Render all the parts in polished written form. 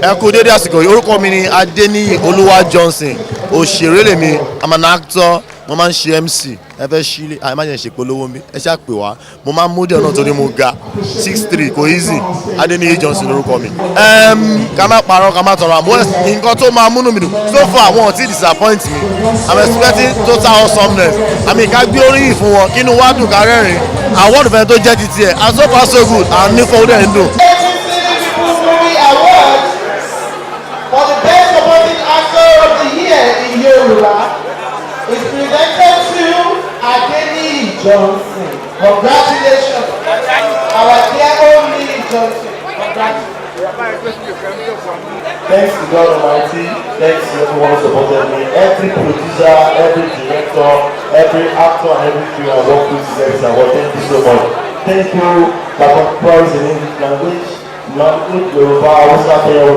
ẹ kú dédé àsìkò yìí, orúkọ mi ni Niyi Johnson, òṣèré lèmi, I'm an actor, mo máa ń ṣe MC, ẹ fẹ́ ṣílé àìmájẹ̀ ṣe polówó mi, ẹ ṣáà pè wá, mo máa ń mú díẹ̀ náà torí mo ga 6'3", kò easy, Niyi Johnson lórúkọ mi. Ká má parọ́ ká má tọrọ àmọ́ nǹkan tó máa múnú mi dùn so far àwọn ò tí disappoint me, I'm expecting total awesomeness, àmì ká gbé oríyìn fún wọn kínú wá dùn ká rẹ́rìn-ín, àwọn olùfẹ́ tó jẹ́ ti tiẹ̀, and so far so good, and ní fọwọ́ dẹ̀ ń dùn. For the best supporting actor of the year in Yoruba is presented to Niyi Johnson. Congratulations, our dear old Niyi Johnson. Congratulations. Thanks to God Almighty, thanks to everyone who supported me, every producer, every director, every actor and every crew I work with together. Thank you so much. Thank you, my brothers in English language. Yoruba,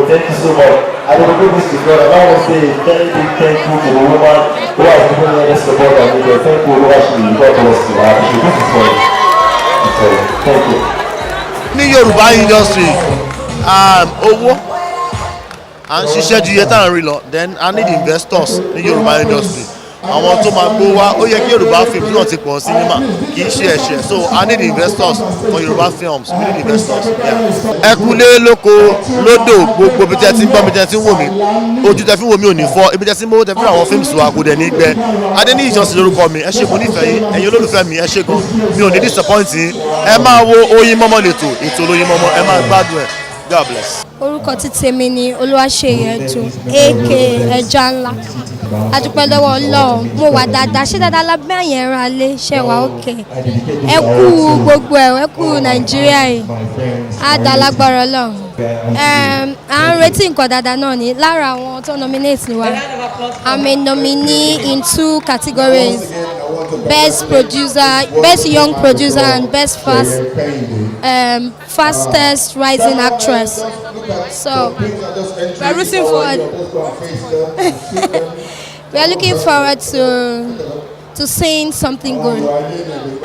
thank you so much. I don't do this to God. I want to say very big thank you to the woman who has given me this support and me. Thank you, Oluwaseyi. God bless you. I appreciate this is for you. Thank you. Ní Yorùbá industry, owó à ń ṣiṣẹ́ ju iye tá à ń rí lọ, then I need investors ní Yorùbá industry. Àwọn tó máa gbó wá, ó yẹ kí Yorùbá films náà ti pọ̀ sinimá, kì í ṣe ẹ̀ṣẹ̀, so I need investors for Yorùbá films, we need investors. Ẹ kúlé lóko lódò gbogbo ibi tẹ́ ti ń gbọ́ mi tẹ́ ti ń wò mí, ojú tẹ́ fi wò mí ò ní fọ́, ibi tẹ́ ti ń mọ́ tẹ́ fi àwọn films wa kò dẹ̀ ní gbẹ. Niyi Johnson lórúkọ mi, ẹ ṣé mo nífẹ̀ẹ́ yín, ẹ̀yin olólùfẹ́ mi, ẹ ṣé gan, mi ò ní disappoint yín, ẹ máa wo Oyin Mọ́mọ́ lètò, ètò Olóyin Mọ́mọ́, ẹ máa gbádùn ẹ̀. God bless. Orúkọ ti tèmi ni Oluwaseyi Edun aka ẹja ńlá. A dúpẹ́ lọ́wọ́ Ọlọ́run, mo wà dáadáa, ṣé dáadáa lábẹ́ àyẹn ẹran alẹ́ ṣe wà òkè. Ẹ kú gbogbo ẹ kú Nàìjíríà yìí, á dá lágbára Ọlọ́run. À ń retí nǹkan dáadáa náà ni lára àwọn tó nominate wa. I'm a nominee in 2 categories, Best Producer, Best Young Producer and Best Fastest Rising Actress. So we're rooting forward. We are looking forward to seeing something good.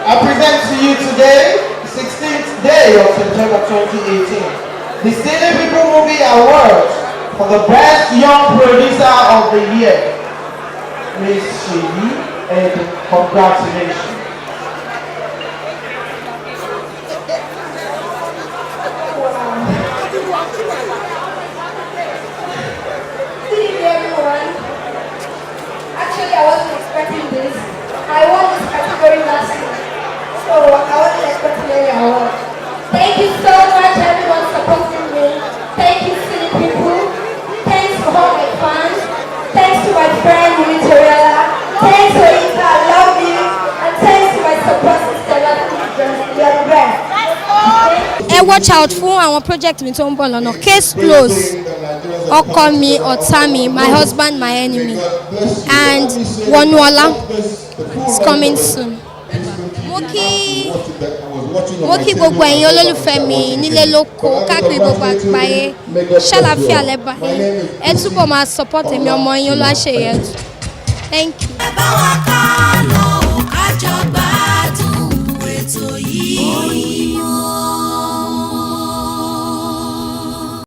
I present to you today, 16th day of September 2018, the Seyi People Movie Awards for the Best Young Producer of the Year, Miss Seyi, and congratulations. I wasn't expecting this. I won this category last year, so I wasn't expecting any award. Thank you so much, everyone supporting me. Thank you, Seyi People. Thanks to all my fans. Thanks to my friend Niyi. Thanks to Ika, I love you. And thanks to my support sister, you are the best. Watch out fún àwọn project mi tó ń bọ̀ lọ́nà. Case close, ọkọ mi ọ̀tá mi, my husband my enemy, and Wonuola is coming soon. Mo kí gbogbo ẹ̀yin olólùfẹ́ mi nílé lóko káàkiri gbogbo àgbáyé, ṣàlàáfíà lẹ́bàá yín, ẹ túbọ̀ máa support èmi ọmọ yín Oluwaseyi Edun. Thank you.